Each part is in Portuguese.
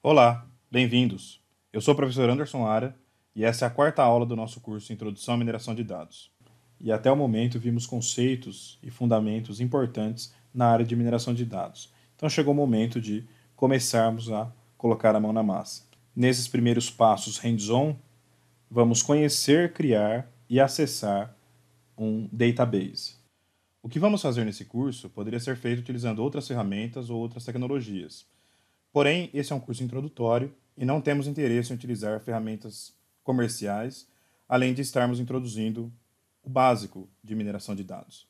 Olá, bem-vindos. Eu sou o professor Anderson Lara e essa é a quarta aula do nosso curso Introdução à Mineração de Dados. E até o momento vimos conceitos e fundamentos importantes na área de mineração de dados. Então chegou o momento de começarmos a colocar a mão na massa. Nesses primeiros passos hands-on, vamos conhecer, criar e acessar um database. O que vamos fazer nesse curso poderia ser feito utilizando outras ferramentas ou outras tecnologias. Porém, esse é um curso introdutório e não temos interesse em utilizar ferramentas comerciais, além de estarmos introduzindo o básico de mineração de dados.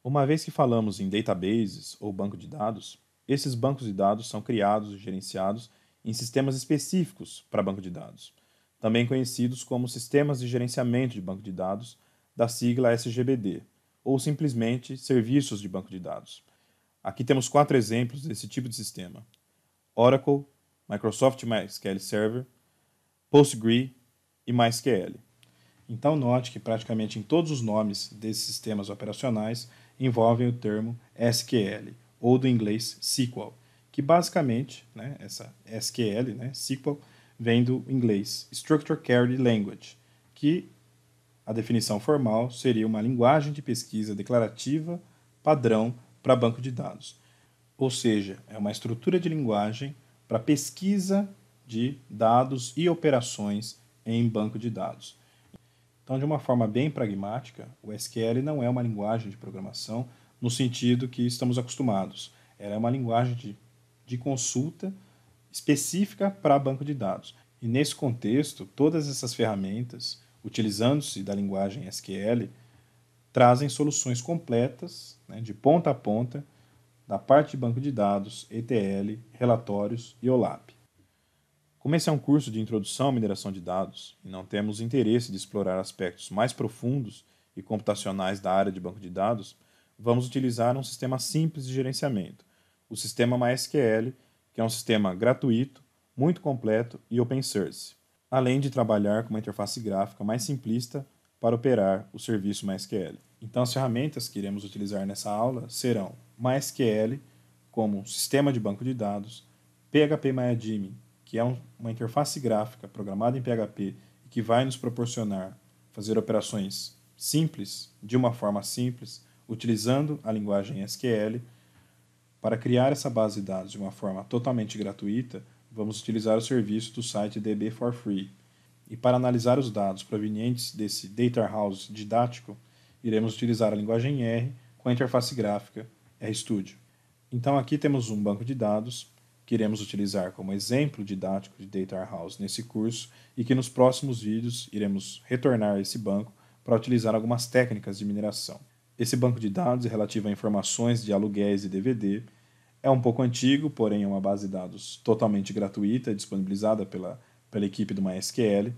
Uma vez que falamos em databases ou banco de dados, esses bancos de dados são criados e gerenciados em sistemas específicos para banco de dados, também conhecidos como sistemas de gerenciamento de banco de dados, da sigla SGBD, ou simplesmente serviços de banco de dados. Aqui temos 4 exemplos desse tipo de sistema: Oracle, Microsoft MySQL Server, PostgreSQL e MySQL. Então note que praticamente em todos os nomes desses sistemas operacionais envolvem o termo SQL, ou do inglês SQL, que basicamente, essa SQL, SQL, vem do inglês Structured Query Language, que a definição formal seria uma linguagem de pesquisa declarativa padrão para banco de dados. Ou seja, é uma estrutura de linguagem para pesquisa de dados e operações em banco de dados. Então, de uma forma bem pragmática, o SQL não é uma linguagem de programação no sentido que estamos acostumados. Ela é uma linguagem de consulta específica para banco de dados. E nesse contexto, todas essas ferramentas, utilizando-se da linguagem SQL, trazem soluções completas, de ponta a ponta, da parte de banco de dados, ETL, relatórios e OLAP. Como esse é um curso de introdução à mineração de dados e não temos interesse de explorar aspectos mais profundos e computacionais da área de banco de dados, vamos utilizar um sistema simples de gerenciamento, o sistema MySQL, que é um sistema gratuito, muito completo e open source, além de trabalhar com uma interface gráfica mais simplista para operar o serviço MySQL. Então, as ferramentas que iremos utilizar nessa aula serão MySQL como sistema de banco de dados, PHP que é uma interface gráfica programada em PHP e que vai nos proporcionar fazer operações simples, de uma forma simples, utilizando a linguagem SQL. Para criar essa base de dados de uma forma totalmente gratuita, vamos utilizar o serviço do site DB for Free. E para analisar os dados provenientes desse Data House didático, iremos utilizar a linguagem R com a interface gráfica RStudio. Então aqui temos um banco de dados que iremos utilizar como exemplo didático de Data Warehouse nesse curso e que nos próximos vídeos iremos retornar a esse banco para utilizar algumas técnicas de mineração. Esse banco de dados é relativo a informações de aluguéis e DVD. É um pouco antigo, porém é uma base de dados totalmente gratuita, disponibilizada pela equipe do MySQL.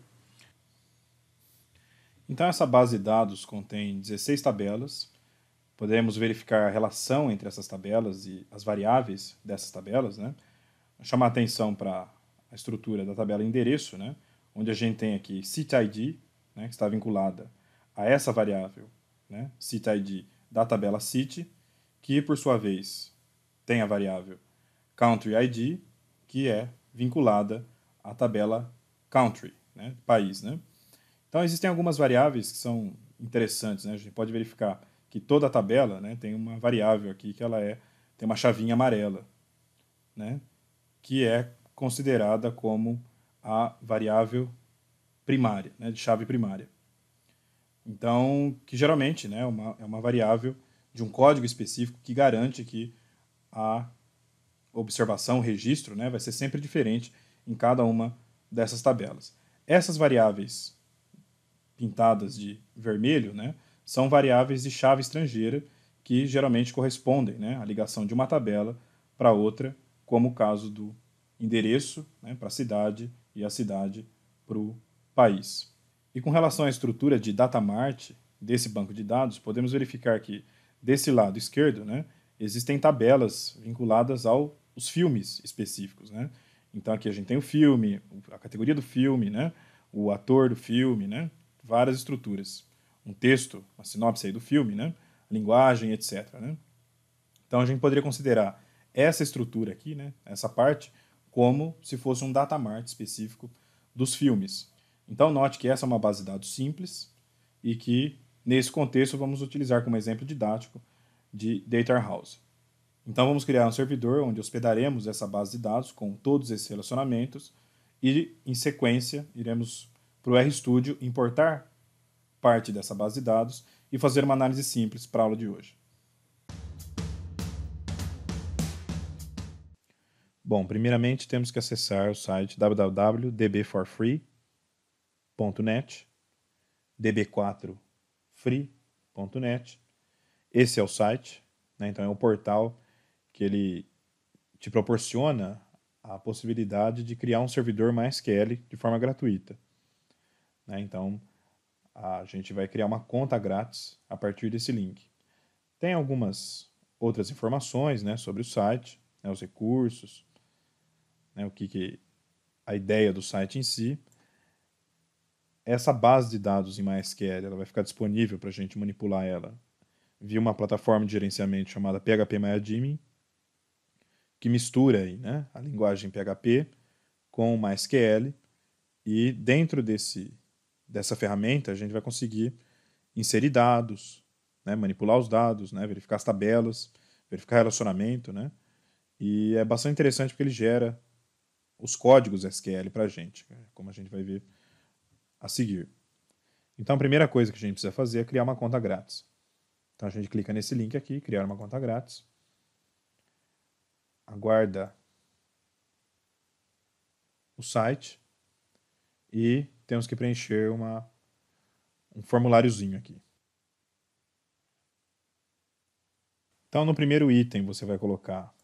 Então essa base de dados contém 16 tabelas. Podemos verificar a relação entre essas tabelas e as variáveis dessas tabelas, chamar atenção para a estrutura da tabela endereço, onde a gente tem aqui citID, que está vinculada a essa variável, citID da tabela city, que por sua vez tem a variável countryID, que é vinculada à tabela country, país. Então existem algumas variáveis que são interessantes. A gente pode verificar que toda a tabela tem uma variável aqui que tem uma chavinha amarela, que é considerada como a variável primária, de chave primária. Então, que geralmente é uma variável de um código específico que garante que a observação, o registro, vai ser sempre diferente em cada uma dessas tabelas. Essas variáveis pintadas de vermelho, são variáveis de chave estrangeira que geralmente correspondem à ligação de uma tabela para outra, como o caso do endereço para a cidade e a cidade para o país. E com relação à estrutura de datamart desse banco de dados, podemos verificar que desse lado esquerdo existem tabelas vinculadas aos filmes específicos. Então aqui a gente tem o filme, a categoria do filme, o ator do filme, várias estruturas. Um texto, a sinopse aí do filme, a linguagem, etc. Então a gente poderia considerar essa estrutura aqui, essa parte, como se fosse um datamart específico dos filmes. Então, note que essa é uma base de dados simples e que, nesse contexto, vamos utilizar como exemplo didático de Data Warehouse. Então, vamos criar um servidor onde hospedaremos essa base de dados com todos esses relacionamentos e, em sequência, iremos para o RStudio importar parte dessa base de dados e fazer uma análise simples para a aula de hoje. Bom, primeiramente temos que acessar o site www.dbforfree.net, db4free.net. Esse é o site, né? Então é um portal que ele te proporciona a possibilidade de criar um servidor MySQL de forma gratuita, né? Então a gente vai criar uma conta grátis a partir desse link. Tem algumas outras informações, né, sobre o site, né, os recursos, né, a ideia do site em si. Essa base de dados em MySQL ela vai ficar disponível para a gente manipular ela via uma plataforma de gerenciamento chamada PHP que mistura aí, né, a linguagem PHP com MySQL, e dentro dessa ferramenta a gente vai conseguir inserir dados, né, manipular os dados, né, verificar as tabelas, verificar relacionamento, né, e é bastante interessante porque ele gera os códigos SQL para a gente, como a gente vai ver a seguir. Então a primeira coisa que a gente precisa fazer é criar uma conta grátis. Então a gente clica nesse link aqui, criar uma conta grátis, aguarda o site e temos que preencher um formuláriozinho aqui. Então no primeiro item você vai colocar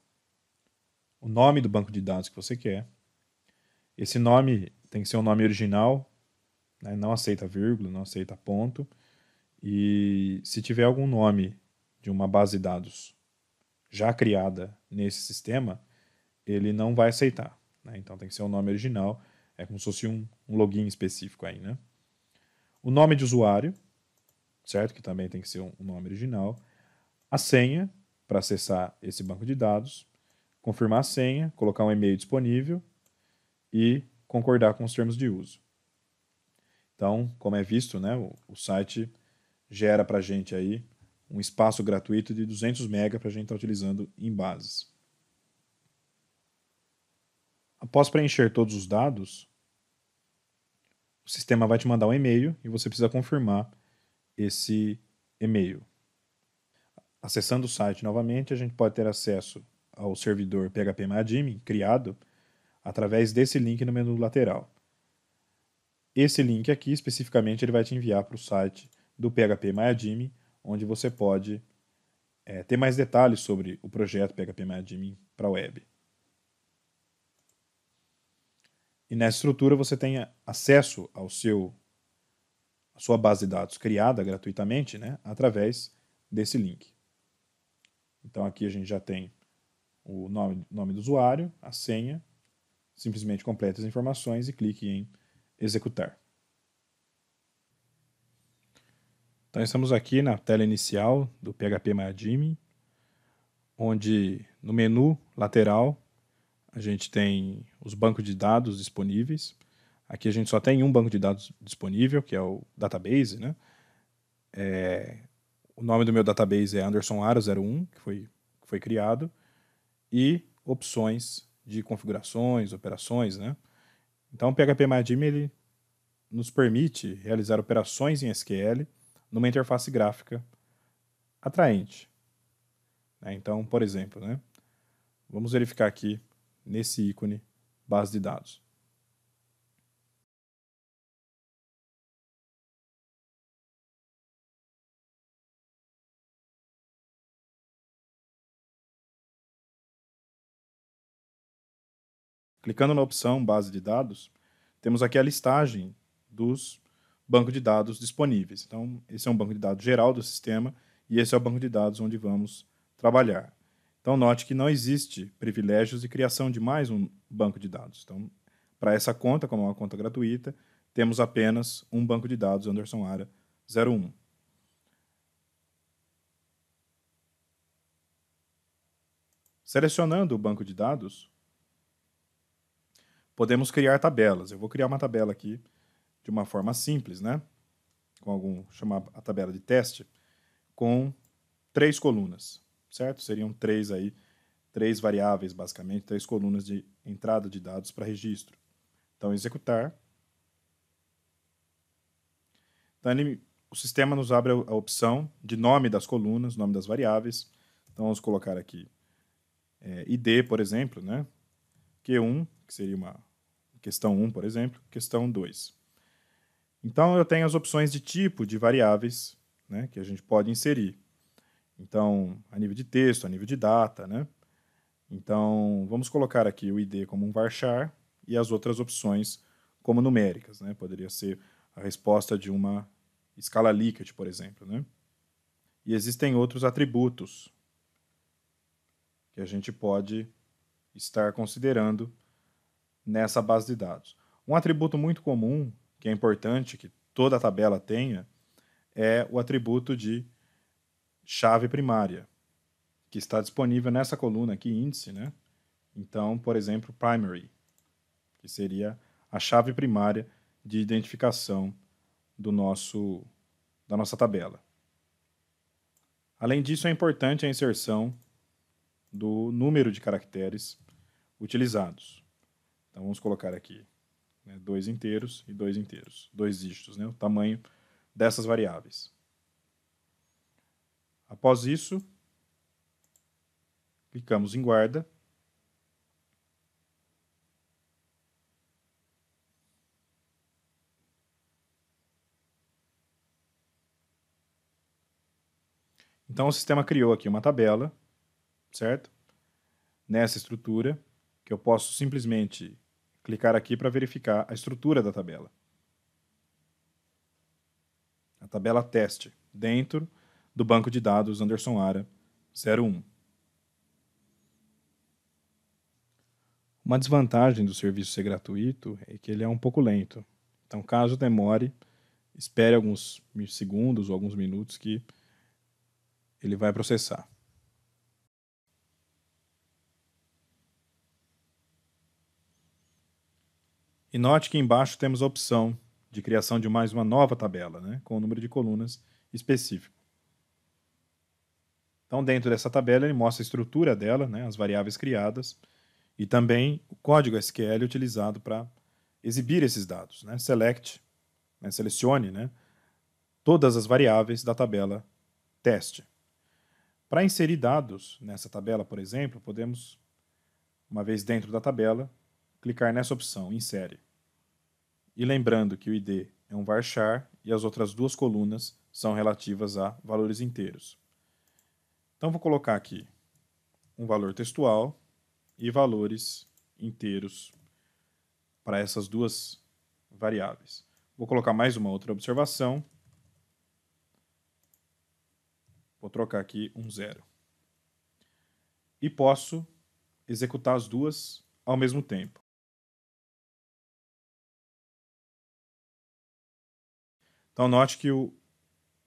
o nome do banco de dados que você quer. Esse nome tem que ser um nome original, né? Não aceita vírgula, não aceita ponto. E se tiver algum nome de uma base de dados já criada nesse sistema, ele não vai aceitar, né? Então tem que ser um nome original, é como se fosse um login específico aí, né? O nome de usuário, certo? Que também tem que ser um nome original. A senha para acessar esse banco de dados, confirmar a senha, colocar um e-mail disponível e concordar com os termos de uso. Então, como é visto, né, o site gera para a gente aí um espaço gratuito de 200 MB para a gente estar utilizando em bases. Após preencher todos os dados, o sistema vai te mandar um e-mail e você precisa confirmar esse e-mail. Acessando o site novamente, a gente pode ter acesso ao servidor PHPMyAdmin criado através desse link no menu lateral. Esse link aqui, especificamente, ele vai te enviar para o site do PHPMyAdmin, onde você pode ter mais detalhes sobre o projeto PHPMyAdmin para a web. E nessa estrutura você tem acesso à sua base de dados criada gratuitamente, né, através desse link. Então aqui a gente já tem o nome do usuário, a senha, simplesmente complete as informações e clique em executar. Então estamos aqui na tela inicial do PHPMyAdmin, onde no menu lateral a gente tem os bancos de dados disponíveis. Aqui a gente só tem um banco de dados disponível, que é o database, né? O nome do meu database é AndersonAra01, que foi criado, e opções de configurações, operações, né? Então o PHPMyAdmin ele nos permite realizar operações em SQL numa interface gráfica atraente, né? Então, por exemplo, né? Vamos verificar aqui nesse ícone base de dados. Clicando na opção base de dados, temos aqui a listagem dos bancos de dados disponíveis. Então, esse é um banco de dados geral do sistema e esse é o banco de dados onde vamos trabalhar. Então, note que não existe privilégios de criação de mais um banco de dados. Então, para essa conta, como é uma conta gratuita, temos apenas um banco de dados Anderson Ara 01. Selecionando o banco de dados, podemos criar tabelas. Eu vou criar uma tabela aqui de uma forma simples, né? Chamar a tabela de teste, com 3 colunas, certo? Seriam 3 aí, 3 variáveis, basicamente, 3 colunas de entrada de dados para registro. Então, executar. Então, o sistema nos abre a opção de nome das colunas, nome das variáveis. Então, vamos colocar aqui ID, por exemplo, né? Q1, que seria uma questão 1, por exemplo, questão 2. Então, eu tenho as opções de tipo de variáveis, né, que a gente pode inserir. Então, a nível de texto, a nível de data, né? Então, vamos colocar aqui o ID como um varchar e as outras opções como numéricas, né? Poderia ser a resposta de uma escala Likert, por exemplo, né? E existem outros atributos que a gente pode estar considerando nessa base de dados. Um atributo muito comum, que é importante que toda tabela tenha, é o atributo de chave primária, que está disponível nessa coluna aqui, índice, né? Então, por exemplo, primary, que seria a chave primária de identificação da nossa tabela. Além disso, é importante a inserção do número de caracteres utilizados. Então, vamos colocar aqui 2 inteiros e 2 inteiros, 2 dígitos, né? O tamanho dessas variáveis. Após isso, clicamos em guarda. Então, o sistema criou aqui uma tabela, certo? Nessa estrutura, que eu posso simplesmente clicar aqui para verificar a estrutura da tabela. A tabela teste, dentro do banco de dados Anderson Ara 01. Uma desvantagem do serviço ser gratuito é que ele é um pouco lento. Então, caso demore, espere alguns segundos ou alguns minutos que ele vai processar. E note que embaixo temos a opção de criação de mais uma nova tabela, né, com o número de colunas específico. Então, dentro dessa tabela, ele mostra a estrutura dela, né, as variáveis criadas, e também o código SQL utilizado para exibir esses dados. Né, select, selecione, né, todas as variáveis da tabela teste. Para inserir dados nessa tabela, por exemplo, podemos, uma vez dentro da tabela, clicar nessa opção, insere. E lembrando que o ID é um varchar e as outras 2 colunas são relativas a valores inteiros. Então, vou colocar aqui um valor textual e valores inteiros para essas 2 variáveis. Vou colocar mais uma outra observação. Vou trocar aqui um 0. E posso executar as 2 ao mesmo tempo. Então, note que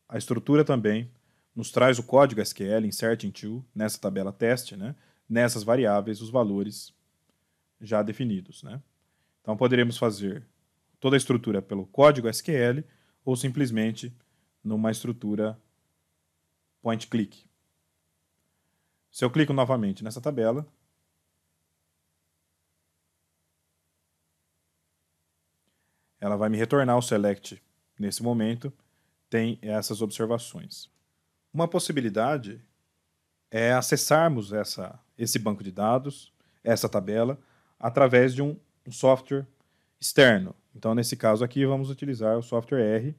a estrutura também nos traz o código SQL insert into, nessa tabela teste, né, nessas variáveis, os valores já definidos. Né? Então, poderíamos fazer toda a estrutura pelo código SQL ou simplesmente numa estrutura point-click. Se eu clico novamente nessa tabela, ela vai me retornar o select nesse momento, tem essas observações. Uma possibilidade é acessarmos esse banco de dados, essa tabela, através de um software externo. Então, nesse caso aqui, vamos utilizar o software R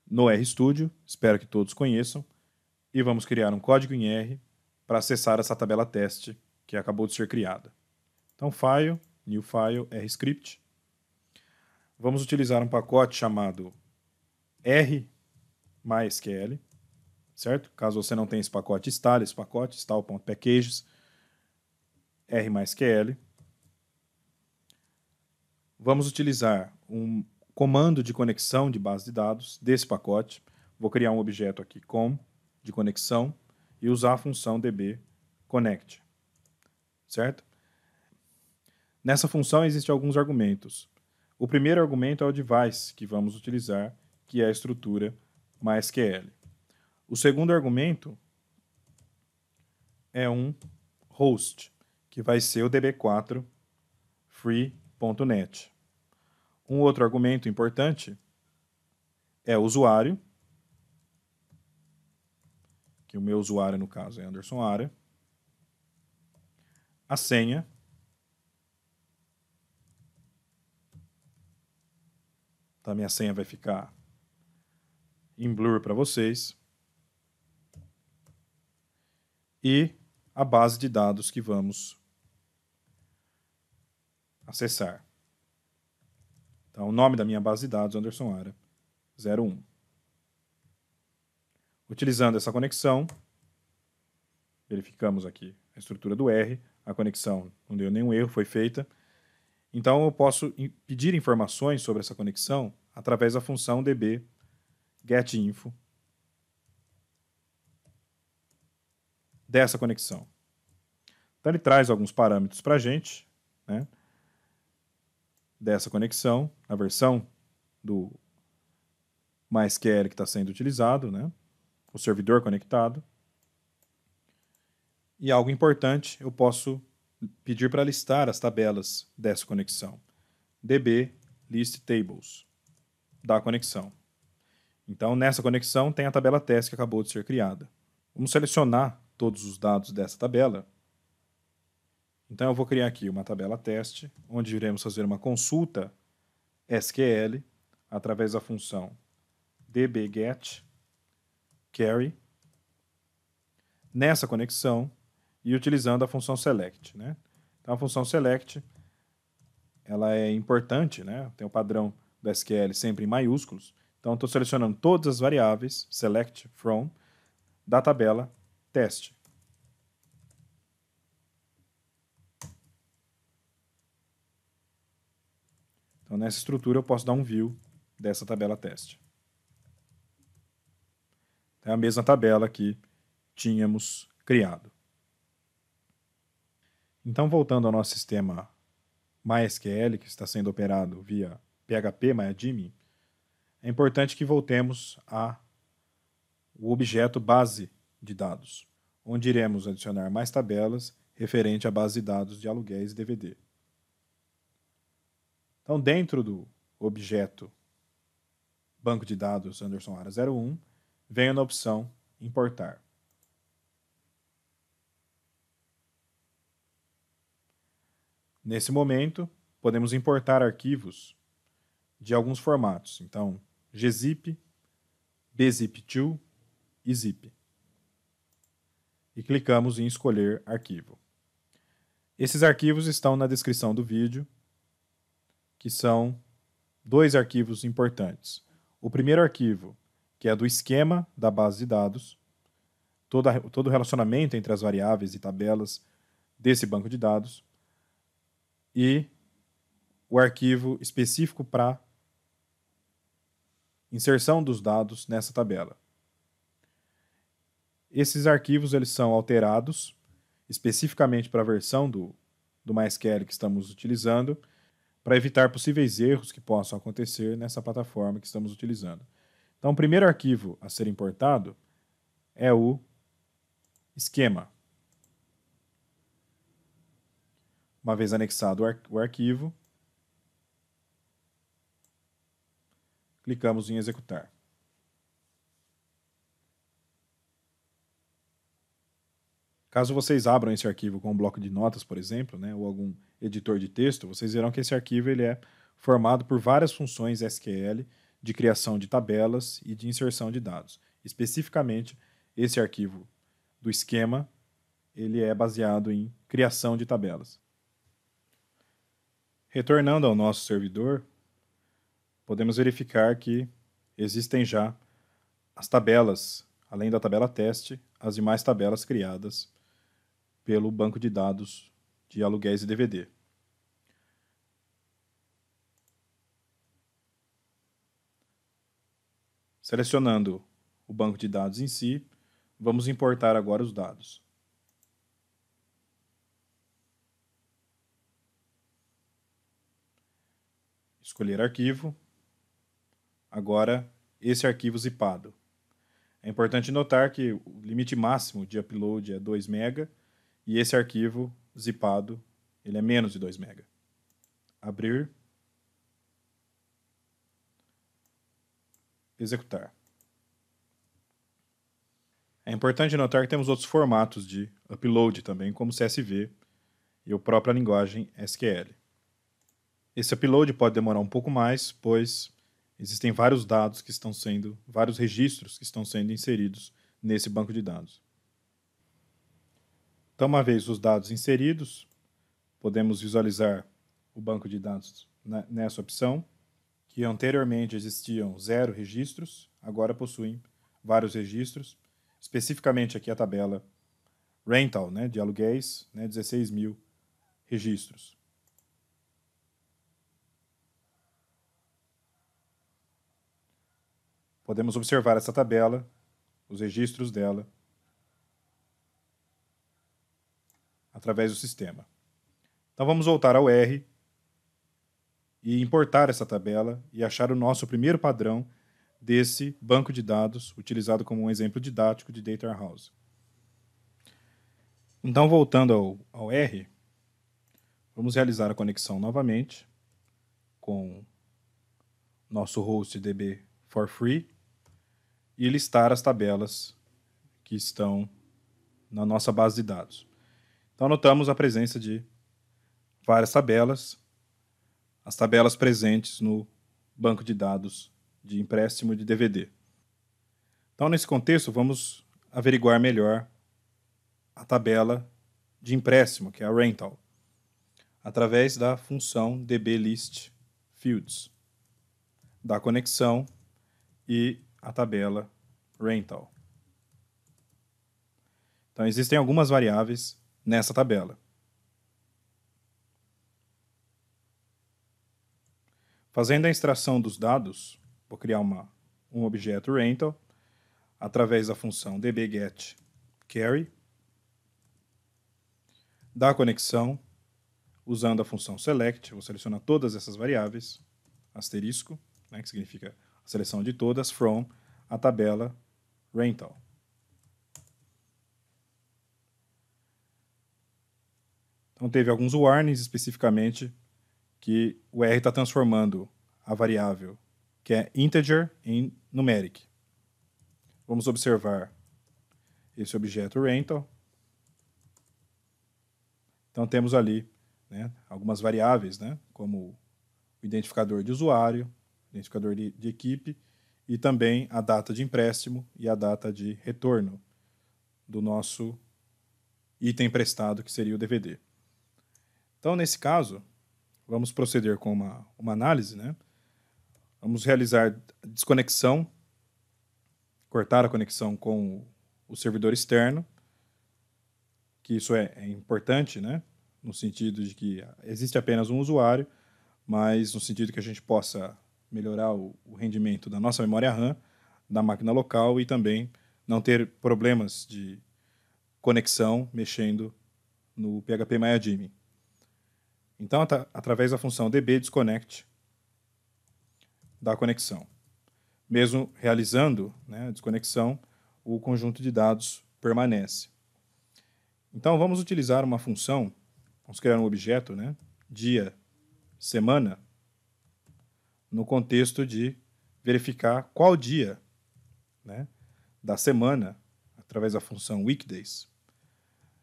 no RStudio, espero que todos conheçam, e vamos criar um código em R para acessar essa tabela teste que acabou de ser criada. Então, File, New File, RScript. Vamos utilizar um pacote chamado R/SQL, certo? Caso você não tenha esse pacote, instale esse pacote, install.packages, R/SQL. Vamos utilizar um comando de conexão de base de dados desse pacote. Vou criar um objeto aqui com de conexão e usar a função db connect, certo? Nessa função existem alguns argumentos. O primeiro argumento é o device que vamos utilizar, que é a estrutura MySQL. O segundo argumento é um host, que vai ser o db4 free.net. Um outro argumento importante é o usuário, que o meu usuário, no caso, é Anderson Ara. A senha. Então, a minha senha vai ficar em blur para vocês. E a base de dados que vamos acessar. Então, o nome da minha base de dados, Anderson Ara 01. Utilizando essa conexão, verificamos aqui a estrutura do R, a conexão não deu nenhum erro, foi feita. Então, eu posso pedir informações sobre essa conexão através da função db getinfo dessa conexão. Então, ele traz alguns parâmetros para a gente, né, dessa conexão, a versão do MySQL que está sendo utilizado, né, o servidor conectado. E algo importante, eu posso pedir para listar as tabelas dessa conexão. db list tables da conexão. Então, nessa conexão tem a tabela teste que acabou de ser criada. Vamos selecionar todos os dados dessa tabela. Então, eu vou criar aqui uma tabela teste, onde iremos fazer uma consulta SQL através da função dbget query nessa conexão e utilizando a função select, né? Então, a função select ela é importante, né? Tem o padrão do SQL sempre em maiúsculos. Então, estou selecionando todas as variáveis select from da tabela teste. Então, nessa estrutura, eu posso dar um view dessa tabela teste. É a mesma tabela que tínhamos criado. Então, voltando ao nosso sistema MySQL, que está sendo operado via PHP MyAdmin, é importante que voltemos ao objeto base de dados, onde iremos adicionar mais tabelas referente à base de dados de aluguéis e DVD. Então, dentro do objeto banco de dados Anderson Ara 01, venho na opção importar. Nesse momento, podemos importar arquivos de alguns formatos. Então, gzip, bzip2 e zip. E clicamos em escolher arquivo. Esses arquivos estão na descrição do vídeo, que são dois arquivos importantes. O primeiro arquivo, que é do esquema da base de dados, todo o relacionamento entre as variáveis e tabelas desse banco de dados, e o arquivo específico para inserção dos dados nessa tabela. Esses arquivos eles são alterados especificamente para a versão do MySQL que estamos utilizando, para evitar possíveis erros que possam acontecer nessa plataforma que estamos utilizando. Então, o primeiro arquivo a ser importado é o esquema. Uma vez anexado o arquivo, clicamos em executar. Caso vocês abram esse arquivo com um bloco de notas, por exemplo, né, ou algum editor de texto, vocês verão que esse arquivo ele é formado por várias funções SQL de criação de tabelas e de inserção de dados. Especificamente, esse arquivo do esquema ele é baseado em criação de tabelas. Retornando ao nosso servidor, podemos verificar que existem já as tabelas, além da tabela teste, as demais tabelas criadas pelo banco de dados de aluguéis e DVD. Selecionando o banco de dados em si, vamos importar agora os dados. escolher arquivo. Agora, esse arquivo zipado. É importante notar que o limite máximo de upload é 2 MB e esse arquivo zipado ele é menos de 2 MB. Abrir. Executar. É importante notar que temos outros formatos de upload também, como CSV e a própria linguagem SQL. Esse upload pode demorar um pouco mais, pois existem vários dados que estão sendo, vários registros que estão sendo inseridos nesse banco de dados. Então, uma vez os dados inseridos, podemos visualizar o banco de dados nessa opção, que anteriormente existiam 0 registros, agora possuem vários registros, especificamente aqui a tabela rental, de aluguéis, 16 mil registros. Podemos observar essa tabela, os registros dela, através do sistema. Então vamos voltar ao R e importar essa tabela e achar o nosso primeiro padrão desse banco de dados, utilizado como um exemplo didático de Data Warehouse. Então, voltando ao R, vamos realizar a conexão novamente com nosso host DB for free e listar as tabelas que estão na nossa base de dados. Então, notamos a presença de várias tabelas, as tabelas presentes no banco de dados de empréstimo de DVD. Então, nesse contexto, vamos averiguar melhor a tabela de empréstimo, que é a rental, através da função dblist_fields, da conexão e a tabela rental. Então, existem algumas variáveis nessa tabela. Fazendo a extração dos dados, vou criar um objeto rental através da função dbGetQuery, da conexão, usando a função select, vou selecionar todas essas variáveis, asterisco, que significa a seleção de todas, from a tabela rental. Então teve alguns warnings especificamente que o R está transformando a variável que é integer em numeric. Vamos observar esse objeto rental. Então temos ali algumas variáveis, como o identificador de usuário, identificador de equipe e também a data de empréstimo e a data de retorno do nosso item emprestado, que seria o DVD. Então, nesse caso, vamos proceder com uma análise, Vamos realizar desconexão, cortar a conexão com o servidor externo, que isso é importante, no sentido de que existe apenas um usuário, mas no sentido que a gente possa melhorar o rendimento da nossa memória RAM, da máquina local e também não ter problemas de conexão mexendo no PHP-MyAdmin. Então, através da função dbDisconnect da conexão. Mesmo realizando a desconexão, o conjunto de dados permanece. Então, vamos utilizar uma função, vamos criar um objeto, dia, semana, no contexto de verificar qual dia da semana, através da função weekdays,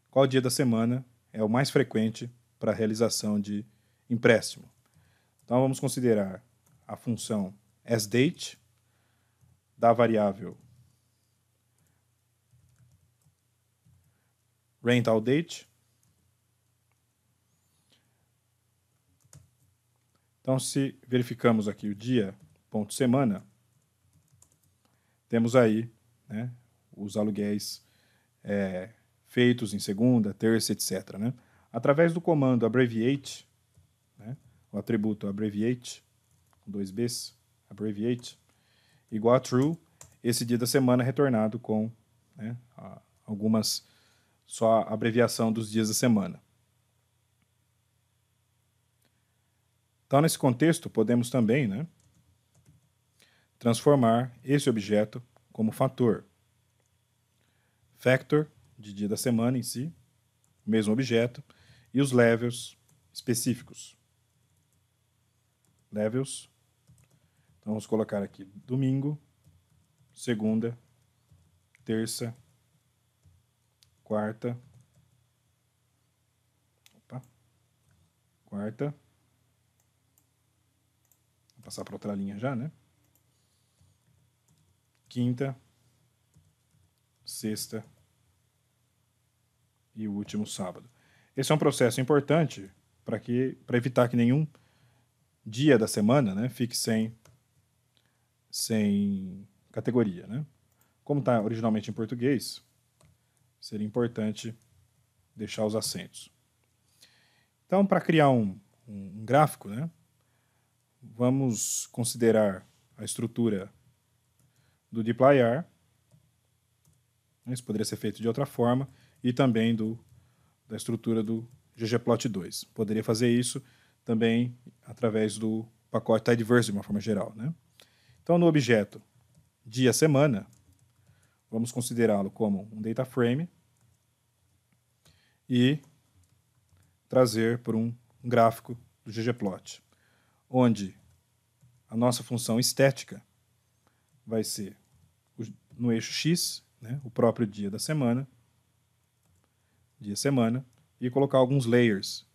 qual dia da semana é o mais frequente para a realização de empréstimo. Então, vamos considerar a função asDate da variável rentalDate. Então, se verificamos aqui o dia.semana, temos aí os aluguéis feitos em segunda, terça, etc. Através do comando abbreviate, o atributo abbreviate, com 2 Bs, abbreviate, igual a true, esse dia da semana retornado com só a abreviação dos dias da semana. Então, nesse contexto, podemos também, né, transformar esse objeto como fator. Factor, de dia da semana em si, o mesmo objeto, e os levels específicos. Levels. Então, vamos colocar aqui domingo, segunda, terça, quarta, quarta, vou passar para outra linha já, né? Quinta, sexta e o último sábado. Esse é um processo importante para evitar que nenhum dia da semana, né, fique sem categoria, né? Como está originalmente em português, seria importante deixar os acentos. Então, para criar um gráfico, né, vamos considerar a estrutura do dplyr. Isso poderia ser feito de outra forma, e também da estrutura do ggplot2. Poderia fazer isso também através do pacote tidyverse de uma forma geral, né? Então, no objeto dia-semana, vamos considerá-lo como um data frame e trazer por um gráfico do ggplot, onde a nossa função estética vai ser no eixo X, né, o próprio dia da semana, dia-semana, e colocar alguns layers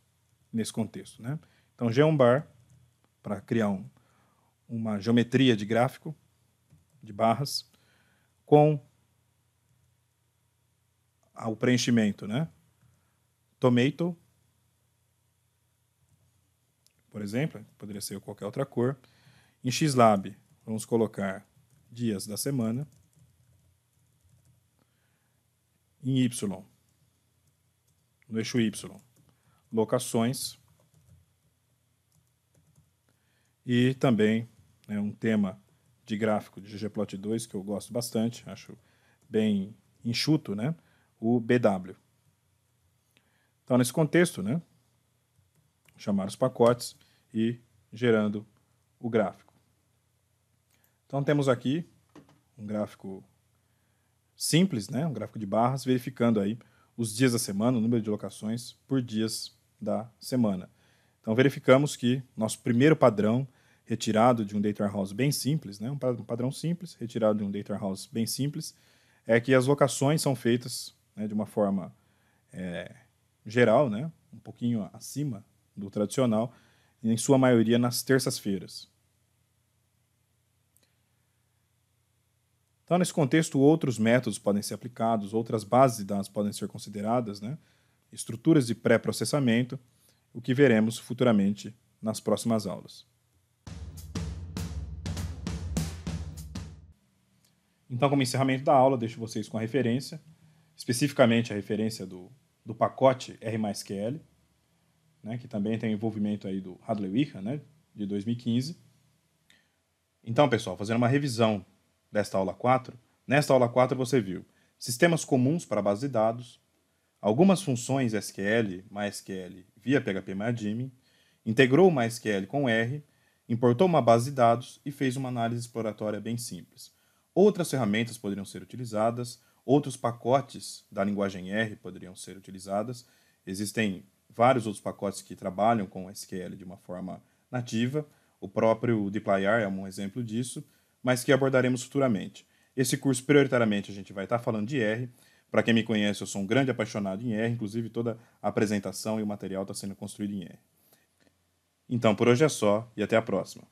nesse contexto, né? Então, geombar, para criar uma geometria de gráfico, de barras, com o preenchimento, né? Tomato, por exemplo, poderia ser qualquer outra cor. Em Xlab, vamos colocar dias da semana. Em Y, no eixo Y, locações. E também, né, um tema de gráfico de ggplot2 que eu gosto bastante, acho bem enxuto, né, o BW. Então, nesse contexto, né, chamar os pacotes e gerando o gráfico. Então, temos aqui um gráfico simples, né, um gráfico de barras, verificando aí os dias da semana, o número de locações por dias da semana. Então, verificamos que nosso primeiro padrão, retirado de um data warehouse bem simples, né, um padrão simples, retirado de um data warehouse bem simples, é que as locações são feitas, né, de uma forma geral, né, um pouquinho acima do tradicional, em sua maioria nas terças-feiras. Então, nesse contexto, outros métodos podem ser aplicados, outras bases de dados podem ser consideradas, né, estruturas de pré-processamento, o que veremos futuramente nas próximas aulas. Então, como encerramento da aula, deixo vocês com a referência, especificamente a referência do pacote R+SQL, né, que também tem envolvimento aí do Hadley-Wickham, né, de 2015. Então, pessoal, fazendo uma revisão desta aula 4, nesta aula 4 você viu sistemas comuns para base de dados, algumas funções SQL, MySQL via PHP-MyAdmin, integrou o MySQL com R, importou uma base de dados e fez uma análise exploratória bem simples. Outras ferramentas poderiam ser utilizadas, outros pacotes da linguagem R poderiam ser utilizadas. Existem vários outros pacotes que trabalham com SQL de uma forma nativa. O próprio dplyr é um exemplo disso, mas que abordaremos futuramente. Esse curso, prioritariamente, a gente vai estar falando de R. Para quem me conhece, eu sou um grande apaixonado em R, inclusive toda a apresentação e o material está sendo construído em R. Então, por hoje é só e até a próxima.